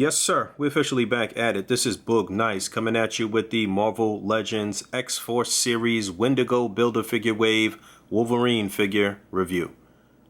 Yes, sir. We're officially back at it. This is Boog Nice coming at you with the Marvel Legends X-Force Series Wendigo Build-A-Figure Wave Wolverine figure review.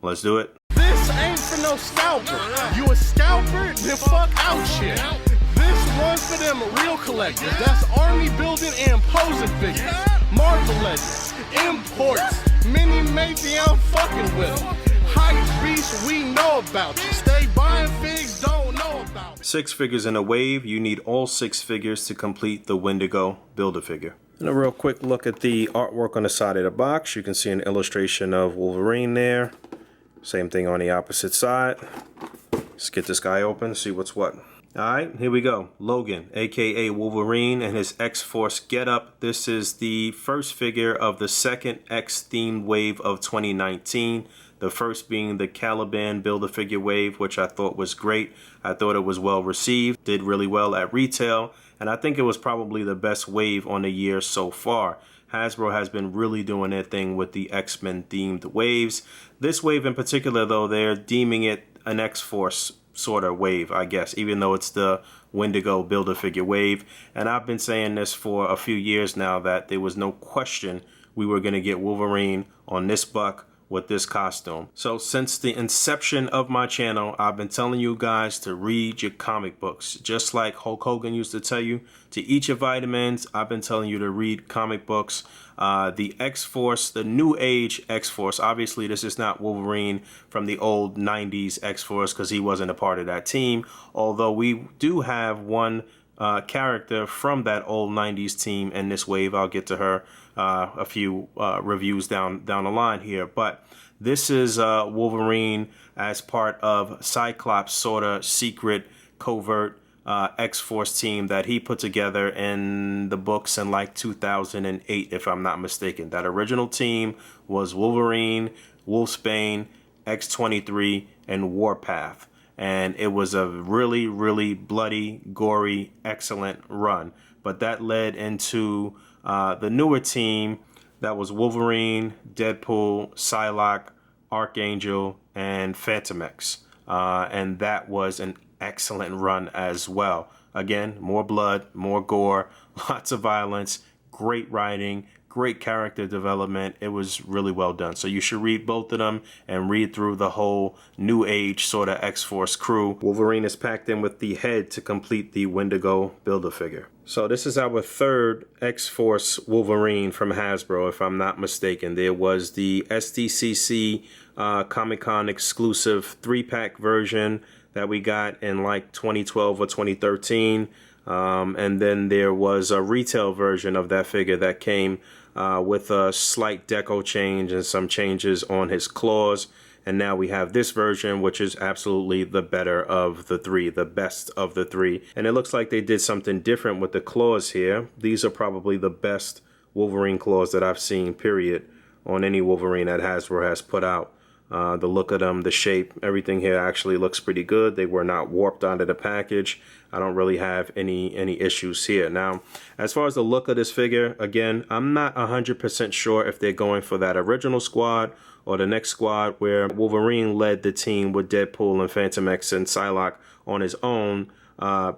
Let's do it. This ain't for no scalper. You a scalper? Then fuck out shit. This one's for them real collectors. That's army building and posing figures. Marvel Legends, imports, mini matey, I'm fucking with them. Hype beast, we know about you. Stay buying figs, don't know about it. 6 figures in a wave. You need all 6 figures to complete the Wendigo Build-A-Figure. And a real quick look at the artwork on the side of the box. You can see an illustration of Wolverine there. Same thing on the opposite side. Let's get this guy open, see what's what. Alright, here we go. Logan, aka Wolverine, and his X-Force getup. This is the first figure of the second X-themed wave of 2019. The first being the Caliban Build-A-Figure wave, which I thought was great. I thought it was well received, did really well at retail, and I think it was probably the best wave on the year so far. Hasbro has been really doing their thing with the X-Men themed waves. This wave in particular, though, they're deeming it an X-Force sort of wave, I guess, even though it's the Wendigo Build-A-Figure wave. And I've been saying this for a few years now that there was no question we were going to get Wolverine on this buck with this costume. So since the inception of my channel, I've been telling you guys to read your comic books. Just like Hulk Hogan used to tell you to eat your vitamins, I've been telling you to read comic books. The X-Force, the new age X-Force, obviously this is not Wolverine from the old 90s X-Force because he wasn't a part of that team. Although we do have one character from that old 90s team in this wave. I'll get to her a few reviews down the line here, but this is Wolverine as part of Cyclops' sort of secret covert X-Force team that he put together in the books in like 2008, if I'm not mistaken. That original team was Wolverine, Wolfsbane, X-23, and Warpath. And it was a really, really bloody, gory, excellent run. But that led into the newer team that was Wolverine, Deadpool, Psylocke, Archangel, and Phantom X. And that was an excellent run as well. Again, more blood, more gore, lots of violence, great writing, great character development. It was really well done. So you should read both of them and read through the whole new age sort of X-Force crew. Wolverine is packed in with the head to complete the Wendigo Build-A-Figure. So this is our third X-Force Wolverine from Hasbro, if I'm not mistaken. There was the SDCC Comic-Con exclusive 3-pack version that we got in like 2012 or 2013. And then there was a retail version of that figure that came with a slight deco change and some changes on his claws. And now we have this version, which is absolutely the better of the three, the best of the three. And it looks like they did something different with the claws here. These are probably the best Wolverine claws that I've seen, period, on any Wolverine that Hasbro has put out. The look of them, the shape, everything here actually looks pretty good. They were not warped onto the package. I don't really have any issues here. Now, as far as the look of this figure, again, I'm not 100% sure if they're going for that original squad or the next squad where Wolverine led the team with Deadpool and Phantom X and Psylocke on his own,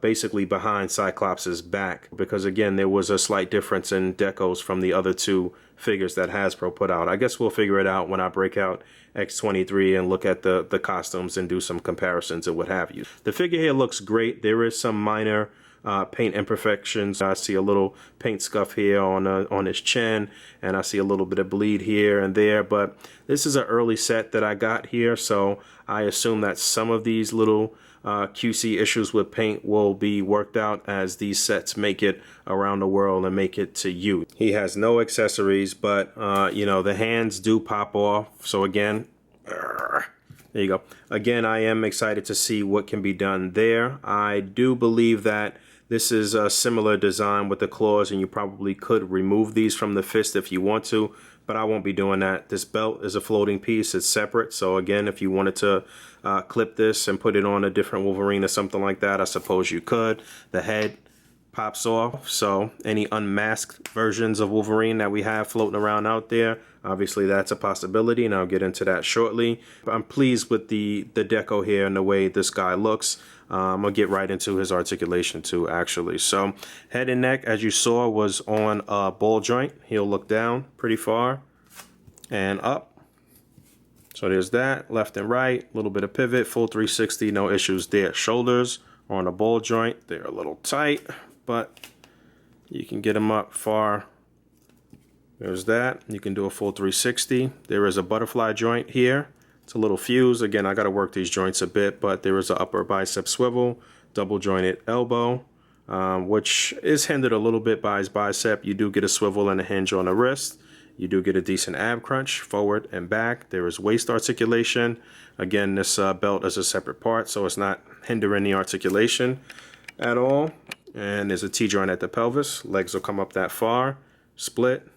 basically behind Cyclops' back, because again there was a slight difference in decos from the other two figures that Hasbro put out. I guess we'll figure it out when I break out X-23 and look at the costumes and do some comparisons and what have you. The figure here looks great. There is some minor paint imperfections. I see a little paint scuff here on his chin, and I see a little bit of bleed here and there, but this is an early set that I got here, so I assume that some of these little QC issues with paint will be worked out as these sets make it around the world and make it to you. He has no accessories, but you know, the hands do pop off. So again, there you go. Again, I am excited to see what can be done there. I do believe that this is a similar design with the claws, and you probably could remove these from the fist if you want to, but I won't be doing that. This belt is a floating piece. It's separate. So again, if you wanted to clip this and put it on a different Wolverine or something like that, I suppose you could. The head pops off, so any unmasked versions of Wolverine that we have floating around out there, obviously that's a possibility, and I'll get into that shortly. But I'm pleased with the deco here and the way this guy looks. I'm gonna get right into his articulation too, actually. So head and neck, as you saw, was on a ball joint. He'll look down pretty far and up. So there's that, left and right, a little bit of pivot, full 360, no issues there. Shoulders are on a ball joint. They're a little tight, but you can get them up far. There's that. You can do a full 360. There is a butterfly joint here. It's a little fused. Again, I got to work these joints a bit, but there is an upper bicep swivel, double jointed elbow, which is hindered a little bit by his bicep. You do get a swivel and a hinge on the wrist. You do get a decent ab crunch forward and back. There is waist articulation. Again, this belt is a separate part, so it's not hindering the articulation at all. And there's a T-joint at the pelvis. Legs will come up that far. Split,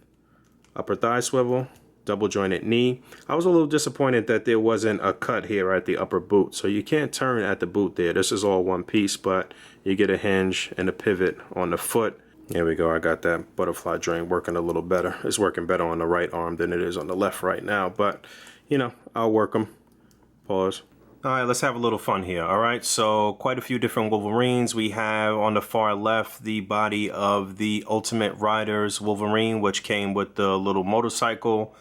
upper thigh swivel, double jointed knee. I was a little disappointed that there wasn't a cut here at the upper boot. So you can't turn at the boot there. This is all one piece, but you get a hinge and a pivot on the foot. There we go. I got that butterfly joint working a little better. It's working better on the right arm than it is on the left right now, but you know, I'll work them. Pause. All right, let's have a little fun here. All right, so quite a few different Wolverines. We have on the far left the body of the Ultimate Riders Wolverine, which came with the little motorcycle.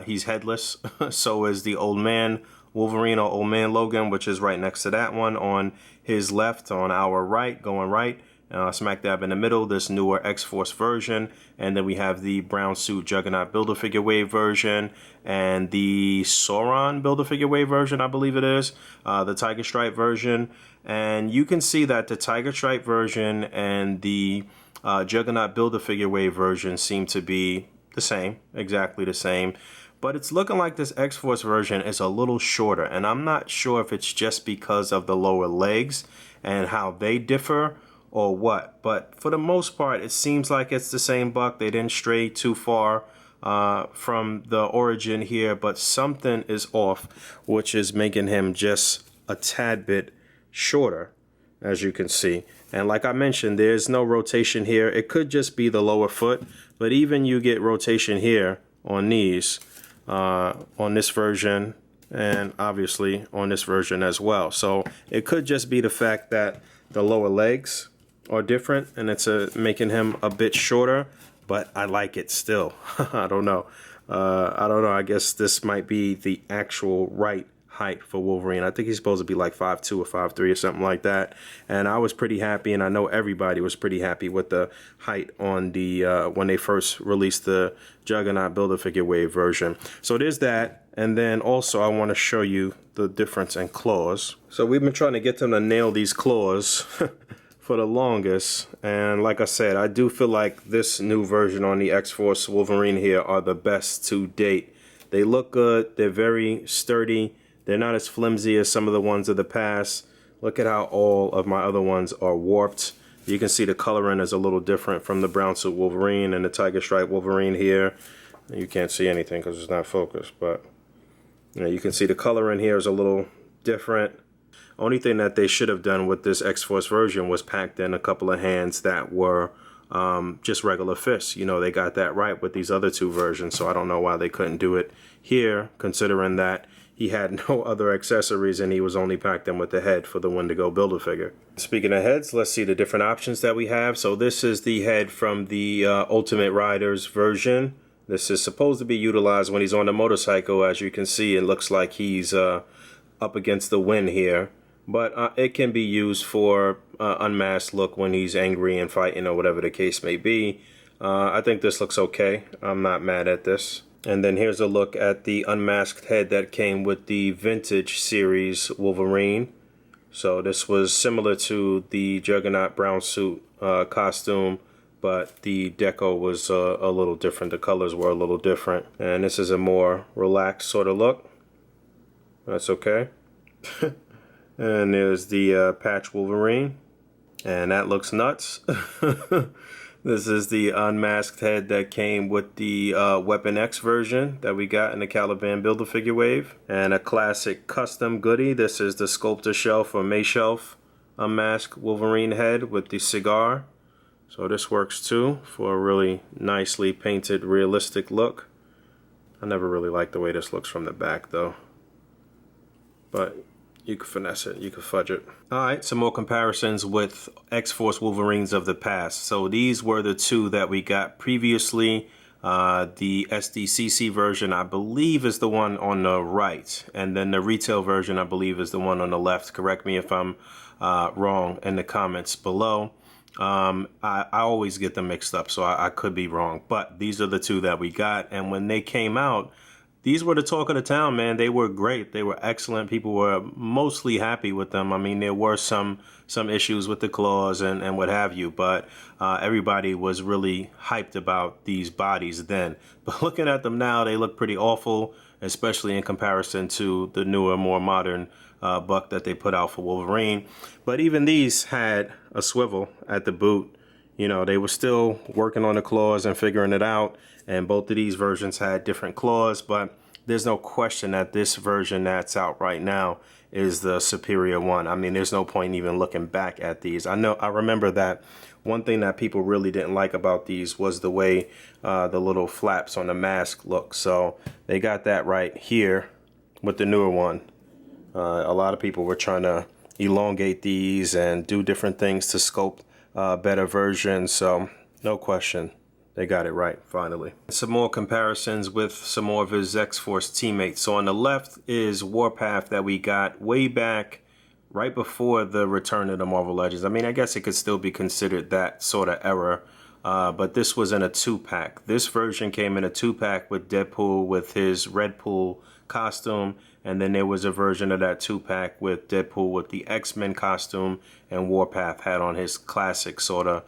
He's headless. So is the Old Man Wolverine, or Old Man Logan, which is right next to that one on his left. On our right, going right, smack dab in the middle, this newer X-Force version. And then we have the brown suit Juggernaut Build-A-Figure Wave version and the Sauron Build-A-Figure Wave version, I believe it is, the Tiger Stripe version. And you can see that the Tiger Stripe version and the Juggernaut Build-A-Figure Wave version seem to be the same, exactly the same. But it's looking like this X-Force version is a little shorter, and I'm not sure if it's just because of the lower legs and how they differ or what. But for the most part, it seems like it's the same buck. They didn't stray too far from the origin here, but something is off, which is making him just a tad bit shorter, as you can see. And like I mentioned, there's no rotation here. It could just be the lower foot, but even you get rotation here on these, on this version, and obviously on this version as well. So it could just be the fact that the lower legs are different and it's making him a bit shorter, but I like it still. I don't know. I guess this might be the actual right height for Wolverine. I think he's supposed to be like 5'2" or 5'3" or something like that. And I was pretty happy, and I know everybody was pretty happy with the height on the when they first released the Juggernaut Build-A-Figure Wave version. So there's that. And then also I want to show you the difference in claws. So we've been trying to get them to nail these claws for the longest, and like I said, I do feel like this new version on the X-Force Wolverine here are the best to date. They look good, they're very sturdy, they're not as flimsy as some of the ones of the past. Look at how all of my other ones are warped. You can see the coloring is a little different from the brown suit Wolverine and the Tiger Stripe Wolverine here. You can't see anything because it's not focused, but you know, you can see the coloring here is a little different. Only thing that they should have done with this X-Force version was packed in a couple of hands that were just regular fists. You know, they got that right with these other two versions, so I don't know why they couldn't do it here, considering that he had no other accessories and he was only packed in with the head for the Wendigo Build-A-Figure. Speaking of heads, let's see the different options that we have. So this is the head from the Ultimate Riders version. This is supposed to be utilized when he's on the motorcycle. As you can see, it looks like he's up against the wind here. But it can be used for unmasked look when he's angry and fighting or whatever the case may be. I think this looks okay. I'm not mad at this. And then here's a look at the unmasked head that came with the Vintage Series Wolverine. So this was similar to the Juggernaut brown suit costume, but the deco was a little different. The colors were a little different. And this is a more relaxed sort of look. That's okay. And there's the patch Wolverine, and that looks nuts. This is the unmasked head that came with the Weapon X version that we got in the Caliban Build-A-Figure Wave, and a classic custom goodie. This is the Sculptor Shelf or May Shelf unmasked Wolverine head with the cigar. So this works too for a really nicely painted, realistic look. I never really liked the way this looks from the back though, but You can finesse it, you can fudge it. Alright, some more comparisons with X-Force Wolverines of the past. So these were the two that we got previously. The SDCC version, I believe, is the one on the right. And then the retail version, I believe, is the one on the left. Correct me if I'm wrong in the comments below. I always get them mixed up, so I could be wrong. But these are the two that we got. And when they came out, these were the talk of the town, man. They were great. They were excellent. People were mostly happy with them. I mean, there were some issues with the claws and what have you, but everybody was really hyped about these bodies then. But looking at them now, they look pretty awful, especially in comparison to the newer, more modern buck that they put out for Wolverine. But even these had a swivel at the boot. You know, they were still working on the claws and figuring it out. And both of these versions had different claws, but there's no question that this version that's out right now is the superior one. I mean, there's no point in even looking back at these. I remember that one thing that people really didn't like about these was the way the little flaps on the mask look. So they got that right here with the newer one. A lot of people were trying to elongate these and do different things to sculpt better versions. So no question, they got it right finally. Some more comparisons with some more of his X-Force teammates. So on the left is Warpath that we got way back right before the return of the Marvel Legends. I mean, I guess it could still be considered that sort of era. But this was in a 2-pack. This version came in a 2-pack with Deadpool with his Red Pool costume, and then there was a version of that 2-pack with Deadpool with the X-Men costume, and Warpath had on his classic sort of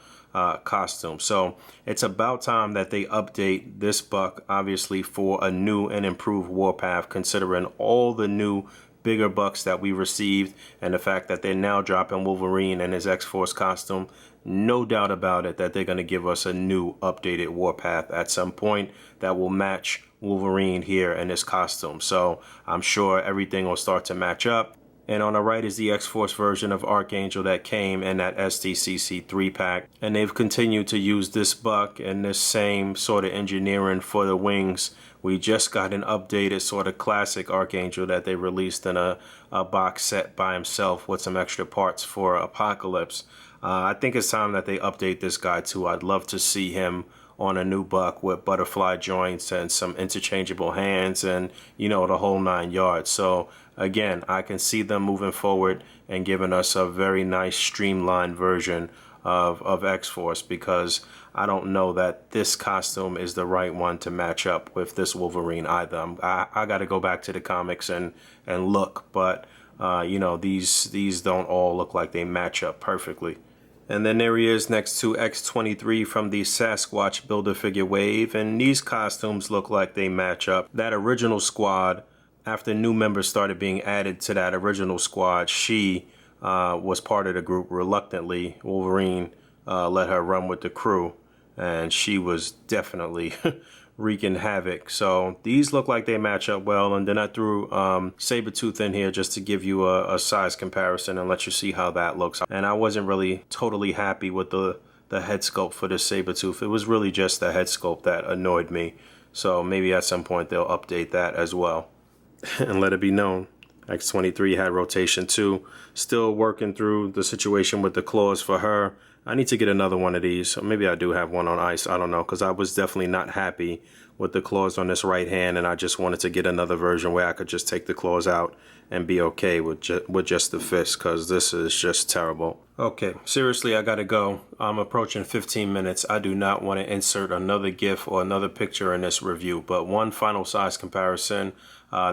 costume. So it's about time that they update this buck, obviously, for a new and improved Warpath, considering all the new bigger bucks that we received and the fact that they're now dropping Wolverine and his X-Force costume. No doubt about it that they're going to give us a new updated Warpath at some point that will match Wolverine here in his costume. So I'm sure everything will start to match up. And on the right is the X-Force version of Archangel that came in that SDCC 3-pack. And they've continued to use this buck and this same sort of engineering for the wings. We just got an updated sort of classic Archangel that they released in a box set by himself with some extra parts for Apocalypse. I think it's time that they update this guy too. I'd love to see him on a new buck with butterfly joints and some interchangeable hands and, you know, the whole 9 yards. So again, I can see them moving forward and giving us a very nice streamlined version of X-Force, because I don't know that this costume is the right one to match up with this Wolverine either. I got to go back to the comics and look, but you know, these don't all look like they match up perfectly. And then there he is next to X-23 from the Sasquatch Build-A-Figure wave, and these costumes look like they match up. That original squad, after new members started being added to that original squad, she was part of the group reluctantly. Wolverine let her run with the crew, and she was definitely wreaking havoc. So these look like they match up well. And then I threw Sabretooth in here just to give you a size comparison and let you see how that looks. And I wasn't really totally happy with the head sculpt for the Sabretooth. It was really just the head sculpt that annoyed me. So maybe at some point they'll update that as well. And let it be known, X-23 had rotation 2. Still working through the situation with the claws for her. I need to get another one of these. Or maybe I do have one on ice. I don't know, because I was definitely not happy with the claws on this right hand, and I just wanted to get another version where I could just take the claws out and be okay with just the fist, because this is just terrible. Okay, seriously, I gotta go. I'm approaching 15 minutes. I do not want to insert another GIF or another picture in this review, but one final size comparison.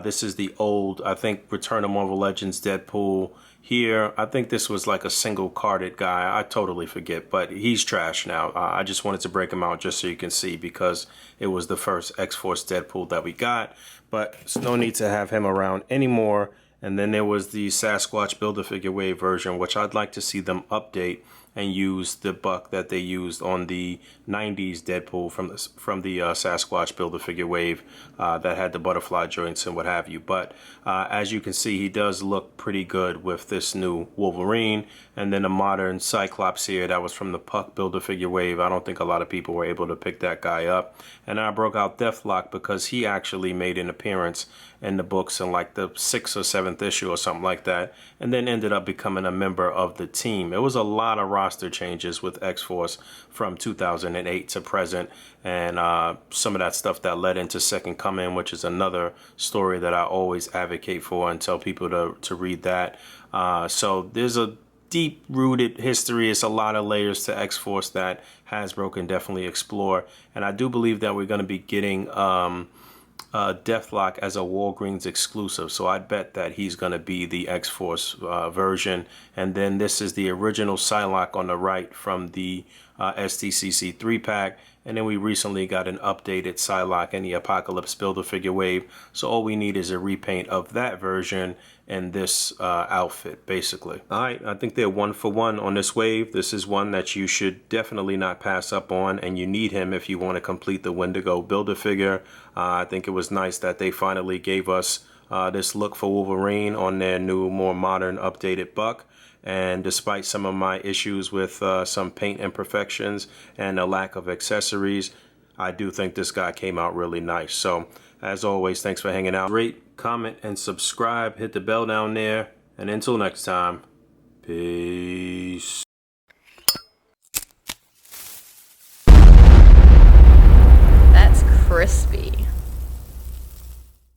This is the old, I think, Return of Marvel Legends Deadpool. Here, I think this was like a single carded guy. I totally forget, but he's trash now. I just wanted to break him out just so you can see, because it was the first X-Force Deadpool that we got. But there's no need to have him around anymore. And then there was the Sasquatch Build-A-Figure wave version, which I'd like to see them update and use the buck that they used on the 90s Deadpool from the Sasquatch Build-A-Figure wave that had the butterfly joints and what have you. But as you can see, he does look pretty good with this new Wolverine, and then a modern Cyclops here that was from the Puck Build-A-Figure wave. I don't think a lot of people were able to pick that guy up. And I broke out Deathlock because he actually made an appearance in the books in like the 6th or 7th issue or something like that, and then ended up becoming a member of the team. It was a lot of roster changes with X-Force from 2008 to present, and some of that stuff that led into Second Coming, which is another story that I always advocate for and tell people to read that. So there's a deep-rooted history. It's a lot of layers to X-Force that Hasbro can definitely explore, and I do believe that we're going to be getting Deathlock as a Walgreens exclusive, so I bet that he's going to be the X-Force version. And then this is the original Psylocke on the right from the STCC 3-pack, and then we recently got an updated Psylocke in the Apocalypse Build-A-Figure wave, so all we need is a repaint of that version and this outfit, basically. Alright, I think they're 1 for 1 on this wave. This is one that you should definitely not pass up on, and you need him if you want to complete the Wendigo Build-A-Figure. I think it was nice that they finally gave us this look for Wolverine on their new, more modern, updated buck. And despite some of my issues with some paint imperfections and a lack of accessories, I do think this guy came out really nice. So, as always, thanks for hanging out. Rate, comment, and subscribe. Hit the bell down there. And until next time, peace. That's crispy.